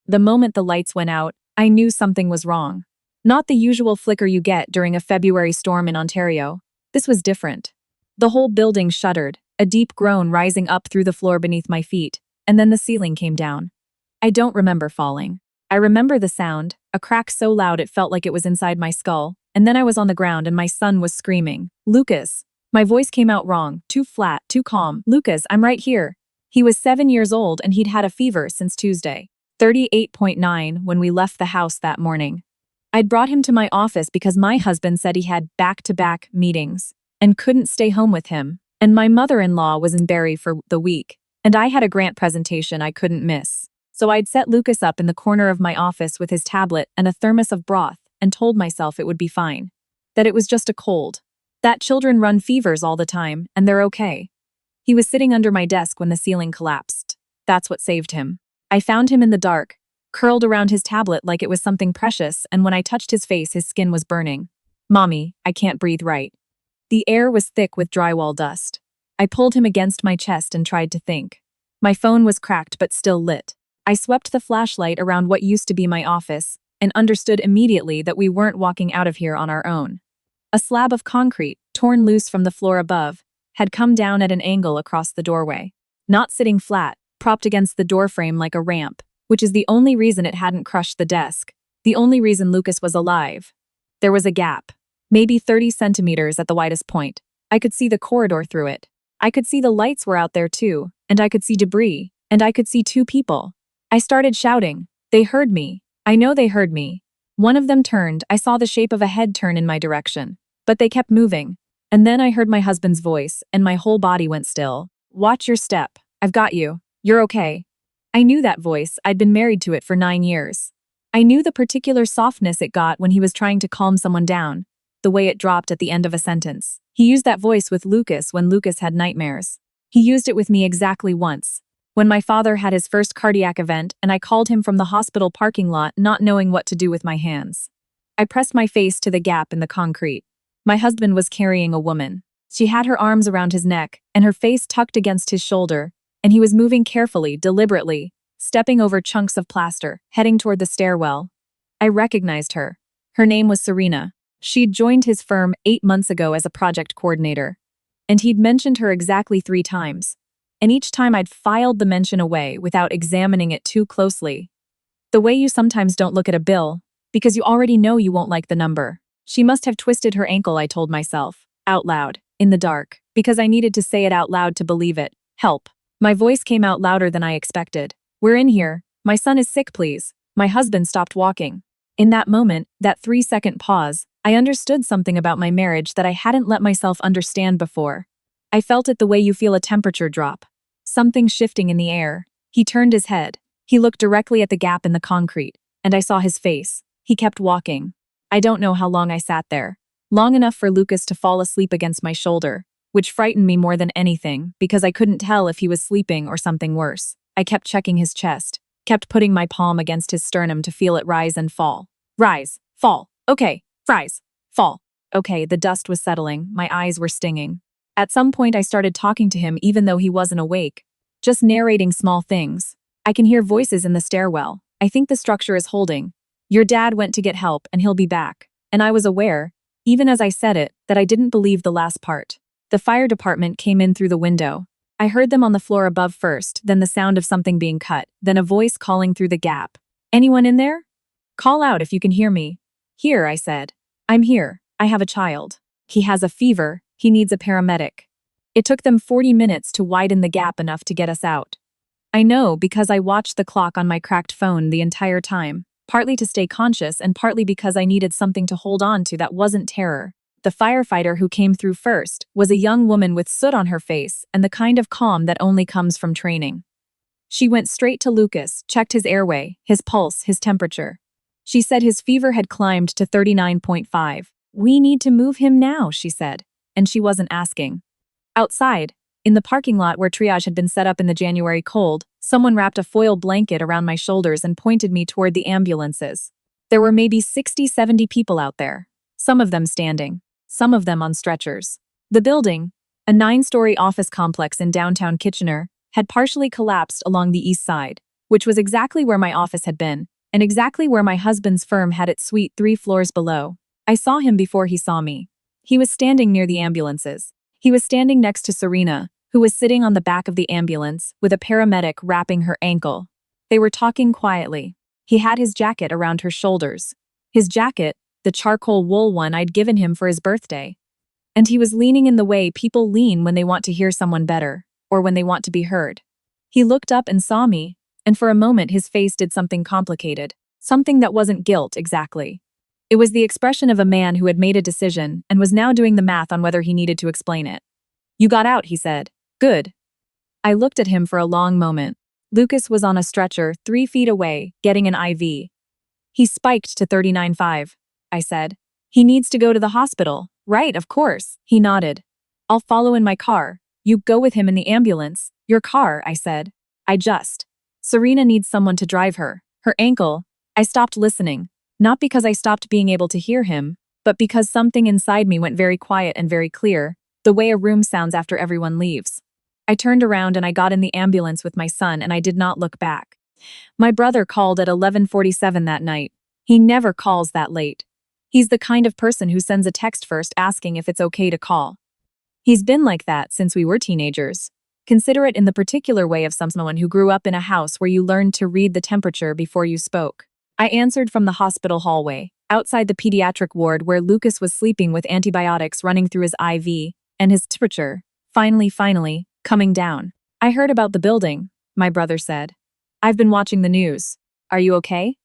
The moment the lights went out, I knew something was wrong. Not the usual flicker you get during a February storm in Ontario. This was different. The whole building shuddered, a deep groan rising up through the floor beneath my feet, and then the ceiling came down. I don't remember falling. I remember the sound, a crack so loud it felt like it was inside my skull, and then I was on the ground and my son was screaming, "Lucas!" My voice came out wrong, too flat, too calm. "Lucas, I'm right here." He was 7 years old and he'd had a fever since Tuesday. 38.9 when we left the house that morning. I'd brought him to my office because my husband said he had back-to-back meetings and couldn't stay home with him, and my mother-in-law was in Barrie for the week, and I had a grant presentation I couldn't miss. So I'd set Lucas up in the corner of my office with his tablet and a thermos of broth and told myself it would be fine. That it was just a cold. That children run fevers all the time, and they're okay. He was sitting under my desk when the ceiling collapsed. That's what saved him. I found him in the dark, curled around his tablet like it was something precious, and when I touched his face, his skin was burning. "Mommy, I can't breathe right." The air was thick with drywall dust. I pulled him against my chest and tried to think. My phone was cracked but still lit. I swept the flashlight around what used to be my office and understood immediately that we weren't walking out of here on our own. A slab of concrete, torn loose from the floor above, had come down at an angle across the doorway. Not sitting flat, propped against the doorframe like a ramp, which is the only reason it hadn't crushed the desk, the only reason Lucas was alive. There was a gap, maybe 30 centimeters at the widest point. I could see the corridor through it. I could see the lights were out there too, and I could see debris, and I could see two people. I started shouting. They heard me. I know they heard me. One of them turned. I saw the shape of a head turn in my direction. But they kept moving. And then I heard my husband's voice, and my whole body went still. "Watch your step. I've got you. You're okay." I knew that voice. I'd been married to it for 9 years. I knew the particular softness it got when he was trying to calm someone down, the way it dropped at the end of a sentence. He used that voice with Lucas when Lucas had nightmares. He used it with me exactly once, when my father had his first cardiac event and I called him from the hospital parking lot not knowing what to do with my hands. I pressed my face to the gap in the concrete. My husband was carrying a woman. She had her arms around his neck and her face tucked against his shoulder, and he was moving carefully, deliberately, stepping over chunks of plaster, heading toward the stairwell. I recognized her. Her name was Serena. She'd joined his firm 8 months ago as a project coordinator. And he'd mentioned her exactly 3 times. And each time I'd filed the mention away without examining it too closely. The way you sometimes don't look at a bill, because you already know you won't like the number. She must have twisted her ankle, I told myself, out loud, in the dark, because I needed to say it out loud to believe it. "Help." My voice came out louder than I expected. "We're in here. My son is sick, please." My husband stopped walking. In that moment, that 3-second pause, I understood something about my marriage that I hadn't let myself understand before. I felt it the way you feel a temperature drop. Something shifting in the air. He turned his head. He looked directly at the gap in the concrete, and I saw his face. He kept walking. I don't know how long I sat there. Long enough for Lucas to fall asleep against my shoulder, which frightened me more than anything because I couldn't tell if he was sleeping or something worse. I kept checking his chest, kept putting my palm against his sternum to feel it rise and fall. Rise, fall, okay, rise, fall. Okay, the dust was settling, my eyes were stinging. At some point I started talking to him even though he wasn't awake, just narrating small things. I can hear voices in the stairwell. I think the structure is holding. Your dad went to get help and he'll be back. And I was aware, even as I said it, that I didn't believe the last part. The fire department came in through the window. I heard them on the floor above first, then the sound of something being cut, then a voice calling through the gap. "Anyone in there? Call out if you can hear me." "Here," I said. "I'm here. I have a child. He has a fever. He needs a paramedic." It took them 40 minutes to widen the gap enough to get us out. I know because I watched the clock on my cracked phone the entire time, partly to stay conscious and partly because I needed something to hold on to that wasn't terror. The firefighter who came through first was a young woman with soot on her face and the kind of calm that only comes from training. She went straight to Lucas, checked his airway, his pulse, his temperature. She said his fever had climbed to 39.5. "We need to move him now," she said, and she wasn't asking. Outside, in the parking lot where triage had been set up in the January cold, someone wrapped a foil blanket around my shoulders and pointed me toward the ambulances. There were maybe 60-70 people out there, some of them standing, some of them on stretchers. The building, a 9-story office complex in downtown Kitchener, had partially collapsed along the east side, which was exactly where my office had been, and exactly where my husband's firm had its suite 3 floors below. I saw him before he saw me. He was standing near the ambulances. He was standing next to Serena, who was sitting on the back of the ambulance with a paramedic wrapping her ankle. They were talking quietly. He had his jacket around her shoulders. His jacket, the charcoal wool one I'd given him for his birthday. And he was leaning in the way people lean when they want to hear someone better, or when they want to be heard. He looked up and saw me, and for a moment his face did something complicated, something that wasn't guilt exactly. It was the expression of a man who had made a decision and was now doing the math on whether he needed to explain it. "You got out," he said. "Good." I looked at him for a long moment. Lucas was on a stretcher 3 feet away, getting an IV. "He spiked to 39.5, I said. "He needs to go to the hospital." "Right, of course," he nodded. "I'll follow in my car. You go with him in the ambulance." "Your car," I said. Serena needs someone to drive her. Her ankle." I stopped listening, not because I stopped being able to hear him, but because something inside me went very quiet and very clear, the way a room sounds after everyone leaves. I turned around and I got in the ambulance with my son, and I did not look back. My brother called at 11:47 that night. He never calls that late. He's the kind of person who sends a text first asking if it's okay to call. He's been like that since we were teenagers. Consider it in the particular way of someone who grew up in a house where you learned to read the temperature before you spoke. I answered from the hospital hallway, outside the pediatric ward where Lucas was sleeping with antibiotics running through his IV, and his temperature, finally, coming down. "I heard about the building," my brother said. "I've been watching the news. Are you okay?"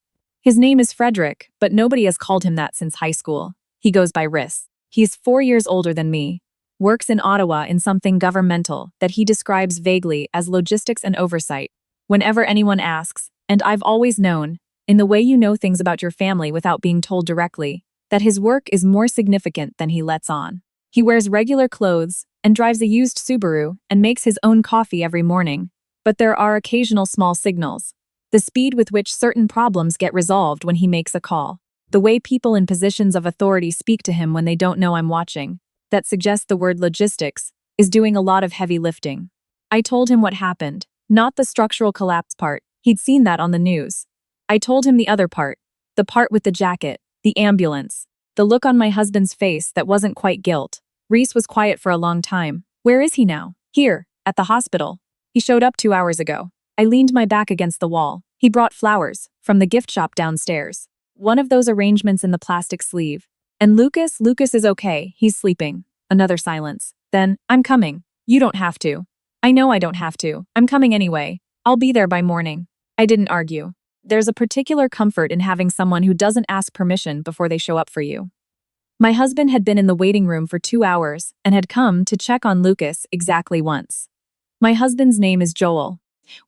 His name is Frederick, but nobody has called him that since high school. He goes by Riss. He's 4 years older than me. Works in Ottawa in something governmental that he describes vaguely as logistics and oversight. Whenever anyone asks, and I've always known, in the way you know things about your family without being told directly, that his work is more significant than he lets on. He wears regular clothes and drives a used Subaru and makes his own coffee every morning. But there are occasional small signals. The speed with which certain problems get resolved when he makes a call. The way people in positions of authority speak to him when they don't know I'm watching. That suggests the word logistics is doing a lot of heavy lifting. I told him what happened, not the structural collapse part. He'd seen that on the news. I told him the other part, the part with the jacket, the ambulance, the look on my husband's face that wasn't quite guilt. Reese was quiet for a long time. "Where is he now?" "Here, at the hospital. He showed up 2 hours ago." I leaned my back against the wall. "He brought flowers from the gift shop downstairs. One of those arrangements in the plastic sleeve. And Lucas is okay, he's sleeping." Another silence. Then, "I'm coming. You don't have to." "I know I don't have to. I'm coming anyway. I'll be there by morning." I didn't argue. There's a particular comfort in having someone who doesn't ask permission before they show up for you. My husband had been in the waiting room for 2 hours and had come to check on Lucas exactly once. My husband's name is Joel.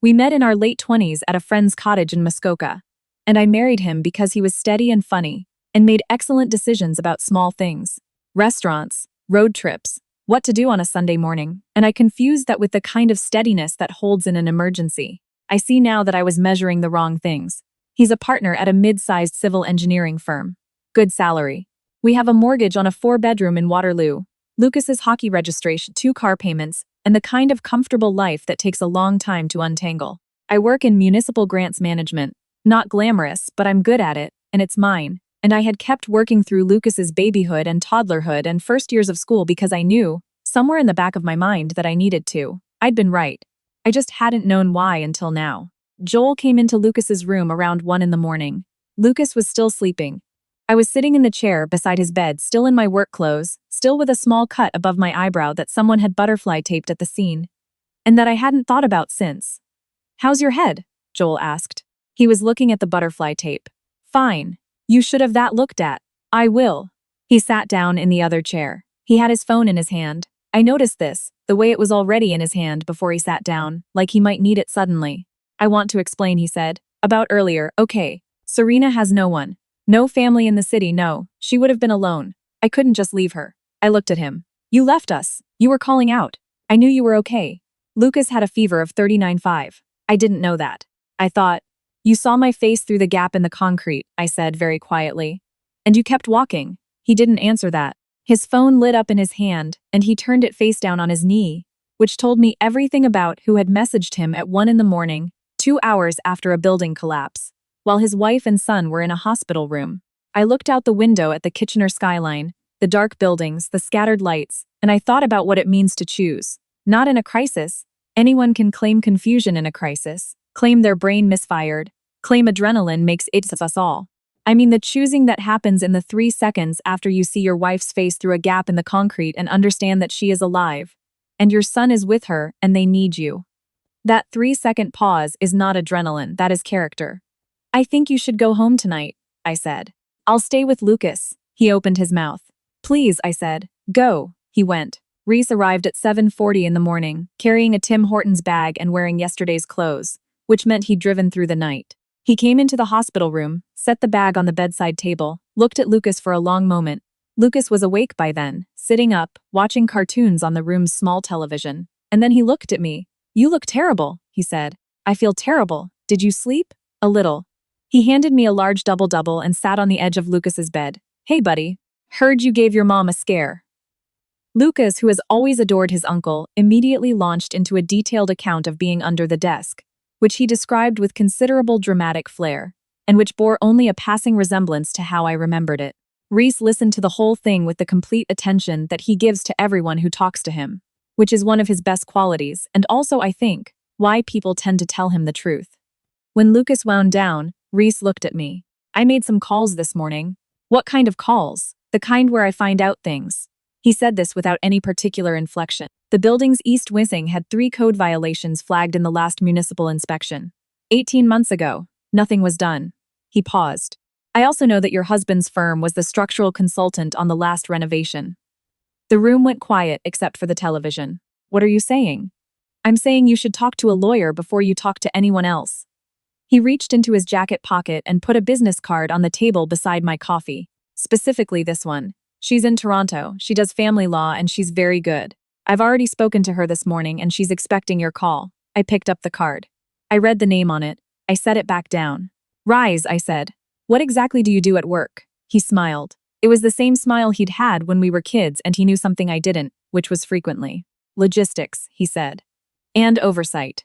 We met in our late 20s at a friend's cottage in Muskoka, and I married him because he was steady and funny, and made excellent decisions about small things. Restaurants, road trips, what to do on a Sunday morning, and I confused that with the kind of steadiness that holds in an emergency. I see now that I was measuring the wrong things. He's a partner at a mid-sized civil engineering firm. Good salary. We have a mortgage on a 4-bedroom in Waterloo, Lucas's hockey registration, 2 car payments, and the kind of comfortable life that takes a long time to untangle. I work in municipal grants management. Not glamorous, but I'm good at it, and it's mine. And I had kept working through Lucas's babyhood and toddlerhood and first years of school because I knew, somewhere in the back of my mind, that I needed to. I'd been right. I just hadn't known why until now. Joel came into Lucas's room around 1 in the morning. Lucas was still sleeping. I was sitting in the chair beside his bed, still in my work clothes, still with a small cut above my eyebrow that someone had butterfly taped at the scene, and that I hadn't thought about since. "How's your head?" Joel asked. He was looking at the butterfly tape. "Fine. You should have that looked at." "I will." He sat down in the other chair. He had his phone in his hand. I noticed this, the way it was already in his hand before he sat down, like he might need it suddenly. "I want to explain," he said. "About earlier, okay. Serena has no one. No family in the city, no. She would have been alone. I couldn't just leave her." I looked at him. "You left us. You were calling out. I knew you were okay. Lucas had a fever of 39.5. I didn't know that. I thought, you saw my face through the gap in the concrete," I said very quietly. "And you kept walking." He didn't answer that. His phone lit up in his hand, and he turned it face down on his knee, which told me everything about who had messaged him at 1 in the morning, 2 hours after a building collapse, while his wife and son were in a hospital room. I looked out the window at the Kitchener skyline, the dark buildings, the scattered lights, and I thought about what it means to choose. Not in a crisis. Anyone can claim confusion in a crisis, claim their brain misfired, claim adrenaline makes it of us all. I mean the choosing that happens in the 3 seconds after you see your wife's face through a gap in the concrete and understand that she is alive, and your son is with her and they need you. That 3-second pause is not adrenaline, that is character. I think you should go home tonight, I said. I'll stay with Lucas. He opened his mouth. Please, I said. Go. He went. Reese arrived at 7:40 in the morning, carrying a Tim Hortons bag and wearing yesterday's clothes, which meant he'd driven through the night. He came into the hospital room, set the bag on the bedside table, looked at Lucas for a long moment. Lucas was awake by then, sitting up, watching cartoons on the room's small television. And then he looked at me. You look terrible, he said. I feel terrible. Did you sleep? A little. He handed me a large double-double and sat on the edge of Lucas's bed. Hey, buddy. Heard you gave your mom a scare. Lucas, who has always adored his uncle, immediately launched into a detailed account of being under the desk, which he described with considerable dramatic flair, and which bore only a passing resemblance to how I remembered it. Reese listened to the whole thing with the complete attention that he gives to everyone who talks to him, which is one of his best qualities, and also, I think, why people tend to tell him the truth. When Lucas wound down, Reese looked at me. I made some calls this morning. What kind of calls? The kind where I find out things. He said this without any particular inflection. The building's east wing had 3 code violations flagged in the last municipal inspection. 18 months ago, nothing was done. He paused. I also know that your husband's firm was the structural consultant on the last renovation. The room went quiet except for the television. What are you saying? I'm saying you should talk to a lawyer before you talk to anyone else. He reached into his jacket pocket and put a business card on the table beside my coffee. Specifically this one. She's in Toronto, she does family law, and she's very good. I've already spoken to her this morning and she's expecting your call. I picked up the card. I read the name on it. I set it back down. Rise, I said. What exactly do you do at work? He smiled. It was the same smile he'd had when we were kids and he knew something I didn't, which was frequently. Logistics, he said. And oversight.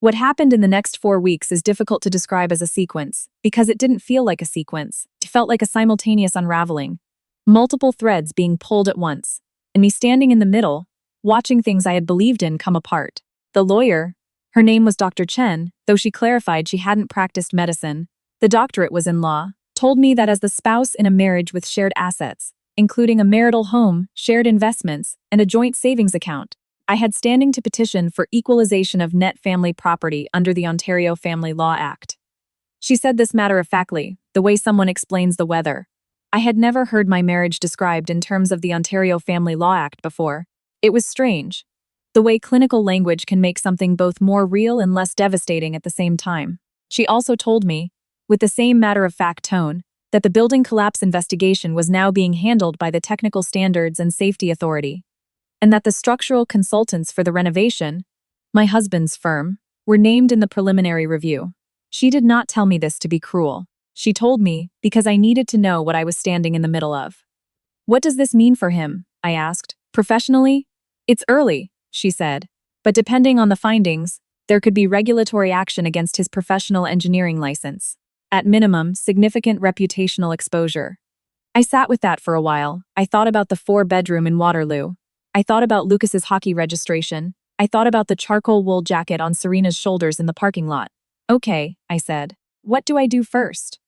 What happened in the next 4 weeks is difficult to describe as a sequence, because it didn't feel like a sequence. It felt like a simultaneous unraveling. Multiple threads being pulled at once, and me standing in the middle, watching things I had believed in come apart. The lawyer, her name was Dr. Chen, though she clarified she hadn't practiced medicine, the doctorate was in law, told me that as the spouse in a marriage with shared assets, including a marital home, shared investments, and a joint savings account, I had standing to petition for equalization of net family property under the Ontario Family Law Act. She said this matter-of-factly, the way someone explains the weather. I had never heard my marriage described in terms of the Ontario Family Law Act before. It was strange. The way clinical language can make something both more real and less devastating at the same time. She also told me, with the same matter-of-fact tone, that the building collapse investigation was now being handled by the Technical Standards and Safety Authority, and that the structural consultants for the renovation, my husband's firm, were named in the preliminary review. She did not tell me this to be cruel. She told me because I needed to know what I was standing in the middle of. What does this mean for him? I asked. Professionally? It's early, she said. But depending on the findings, there could be regulatory action against his professional engineering license. At minimum, significant reputational exposure. I sat with that for a while. I thought about the 4-bedroom in Waterloo. I thought about Lucas's hockey registration. I thought about the charcoal wool jacket on Serena's shoulders in the parking lot. Okay, I said. What do I do first?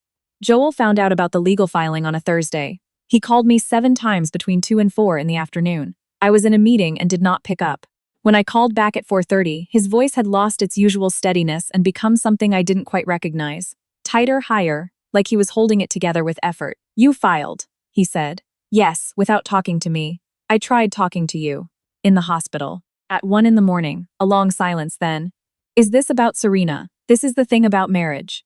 Joel found out about the legal filing on a Thursday. He called me 7 times between 2 and 4 in the afternoon. I was in a meeting and did not pick up. When I called back at 4:30, his voice had lost its usual steadiness and become something I didn't quite recognize. Tighter, higher, like he was holding it together with effort. You filed, he said. Yes, without talking to me. I tried talking to you. In the hospital. At 1 in the morning. A long silence then. Is this about Serena? This is the thing about marriage.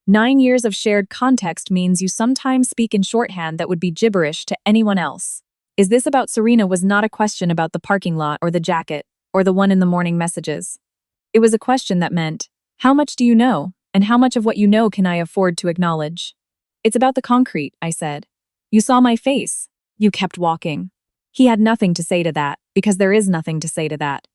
9 years of shared context means you sometimes speak in shorthand that would be gibberish to anyone else. Is this about Serena was not a question about the parking lot or the jacket, or the 1 in the morning messages. It was a question that meant, how much do you know, and how much of what you know can I afford to acknowledge? It's about the concrete, I said. You saw my face. You kept walking. He had nothing to say to that, because there is nothing to say to that.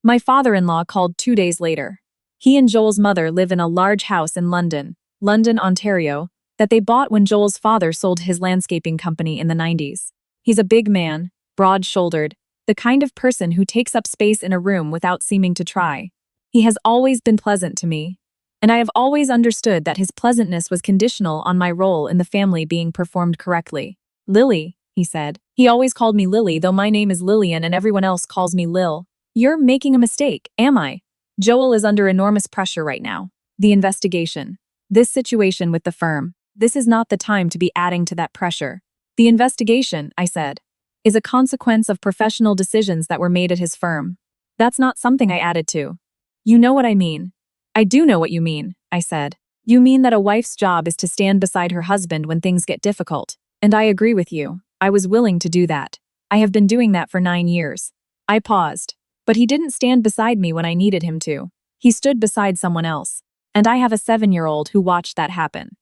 My father-in-law called 2 days later. He and Joel's mother live in a large house in London, Ontario, that they bought when Joel's father sold his landscaping company in the 90s. He's a big man, broad-shouldered, the kind of person who takes up space in a room without seeming to try. He has always been pleasant to me, and I have always understood that his pleasantness was conditional on my role in the family being performed correctly. Lily, he said. He always called me Lily, though my name is Lillian and everyone else calls me Lil. You're making a mistake, am I? Joel is under enormous pressure right now. The investigation. This situation with the firm. This is not the time to be adding to that pressure. The investigation, I said, is a consequence of professional decisions that were made at his firm. That's not something I added to. You know what I mean. I do know what you mean, I said. You mean that a wife's job is to stand beside her husband when things get difficult. And I agree with you. I was willing to do that. I have been doing that for 9 years. I paused. But he didn't stand beside me when I needed him to. He stood beside someone else. And I have a 7-year-old who watched that happen.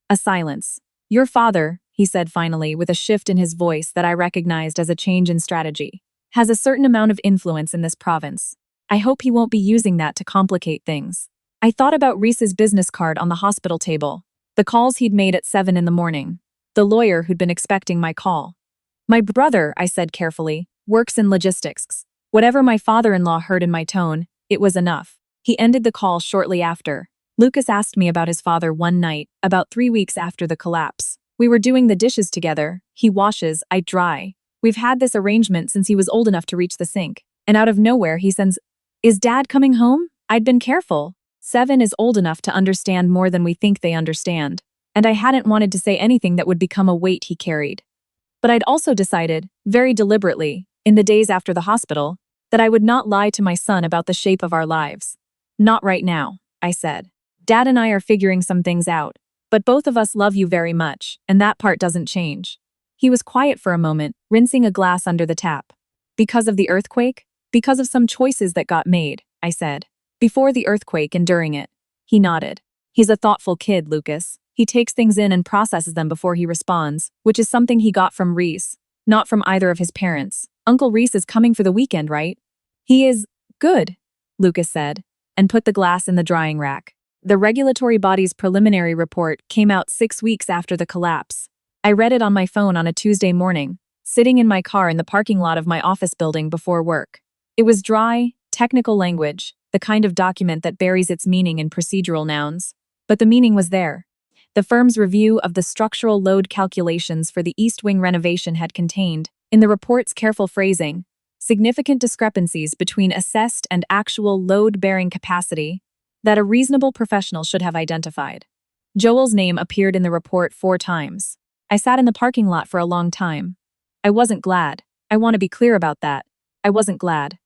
A silence. Your father, he said finally with a shift in his voice that I recognized as a change in strategy, has a certain amount of influence in this province. I hope he won't be using that to complicate things. I thought about Reese's business card on the hospital table, the calls he'd made at 7 in the morning, the lawyer who'd been expecting my call. My brother, I said carefully, works in logistics. Whatever my father-in-law heard in my tone, it was enough. He ended the call shortly after. Lucas asked me about his father one night, about 3 weeks after the collapse. We were doing the dishes together. He washes, I dry. We've had this arrangement since he was old enough to reach the sink. And out of nowhere, he sends, "Is Dad coming home?" I'd been careful. 7 is old enough to understand more than we think they understand. And I hadn't wanted to say anything that would become a weight he carried. But I'd also decided, very deliberately, in the days after the hospital, that I would not lie to my son about the shape of our lives. Not right now, I said. Dad and I are figuring some things out, but both of us love you very much, and that part doesn't change. He was quiet for a moment, rinsing a glass under the tap. Because of the earthquake? Because of some choices that got made, I said. Before the earthquake and during it. He nodded. He's a thoughtful kid, Lucas. He takes things in and processes them before he responds, which is something he got from Reese, not from either of his parents. Uncle Reese is coming for the weekend, right? He is good, Lucas said, and put the glass in the drying rack. The regulatory body's preliminary report came out 6 weeks after the collapse. I read it on my phone on a Tuesday morning, sitting in my car in the parking lot of my office building before work. It was dry, technical language, the kind of document that buries its meaning in procedural nouns. But the meaning was there. The firm's review of the structural load calculations for the East Wing renovation had contained, in the report's careful phrasing, significant discrepancies between assessed and actual load-bearing capacity that a reasonable professional should have identified. Joel's name appeared in the report 4 times. I sat in the parking lot for a long time. I wasn't glad. I want to be clear about that. I wasn't glad.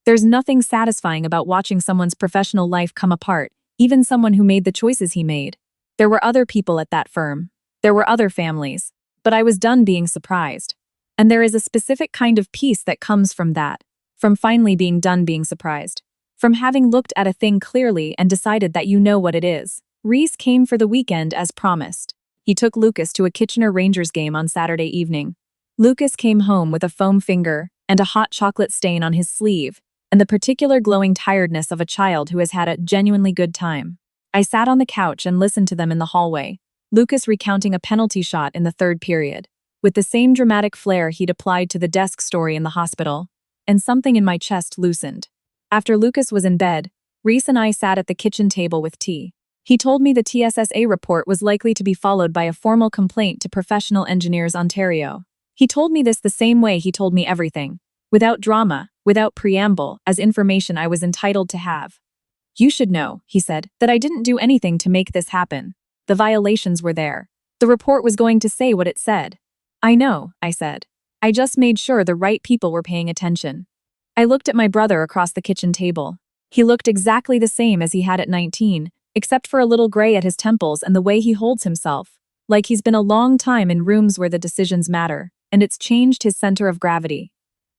There's nothing satisfying about watching someone's professional life come apart, even someone who made the choices he made. There were other people at that firm. There were other families. But I was done being surprised. And there is a specific kind of peace that comes from that, from finally being done being surprised, from having looked at a thing clearly and decided that you know what it is. Reese came for the weekend as promised. He took Lucas to a Kitchener Rangers game on Saturday evening. Lucas came home with a foam finger and a hot chocolate stain on his sleeve, and the particular glowing tiredness of a child who has had a genuinely good time. I sat on the couch and listened to them in the hallway, Lucas recounting a penalty shot in the 3rd period, with the same dramatic flair he'd applied to the desk story in the hospital, and something in my chest loosened. After Lucas was in bed, Reese and I sat at the kitchen table with tea. He told me the TSSA report was likely to be followed by a formal complaint to Professional Engineers Ontario. He told me this the same way he told me everything, without drama, without preamble, as information I was entitled to have. You should know, he said, that I didn't do anything to make this happen. The violations were there. The report was going to say what it said. I know, I said. I just made sure the right people were paying attention. I looked at my brother across the kitchen table. He looked exactly the same as he had at 19, except for a little gray at his temples and the way he holds himself, like he's been a long time in rooms where the decisions matter, and it's changed his center of gravity.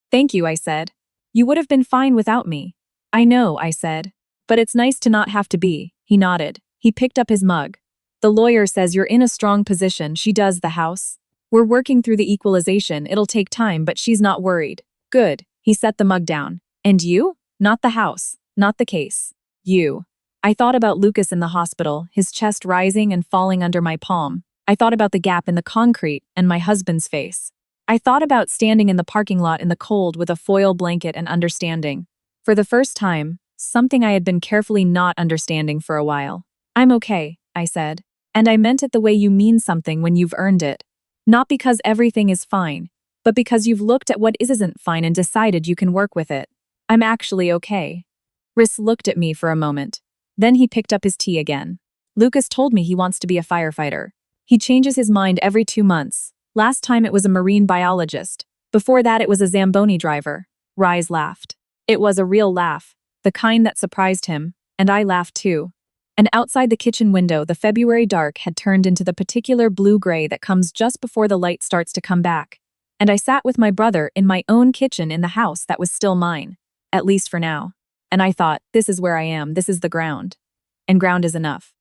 Thank you, I said. You would have been fine without me. I know, I said. But it's nice to not have to be, he nodded. He picked up his mug. The lawyer says you're in a strong position, she does the house. We're working through the equalization, it'll take time, but she's not worried. Good. He set the mug down. And you? Not the house. Not the case. You. I thought about Lucas in the hospital, his chest rising and falling under my palm. I thought about the gap in the concrete and my husband's face. I thought about standing in the parking lot in the cold with a foil blanket and understanding. For the first time, something I had been carefully not understanding for a while. I'm okay, I said. And I meant it the way you mean something when you've earned it. Not because everything is fine, but because you've looked at what isn't fine and decided you can work with it. I'm actually okay. Rhys looked at me for a moment. Then he picked up his tea again. Lucas told me he wants to be a firefighter. He changes his mind every 2 months. Last time it was a marine biologist. Before that it was a Zamboni driver. Rise laughed. It was a real laugh, the kind that surprised him, and I laughed too. And outside the kitchen window, the February dark had turned into the particular blue-gray that comes just before the light starts to come back. And I sat with my brother in my own kitchen in the house that was still mine, at least for now. And I thought, this is where I am, this is the ground. And ground is enough.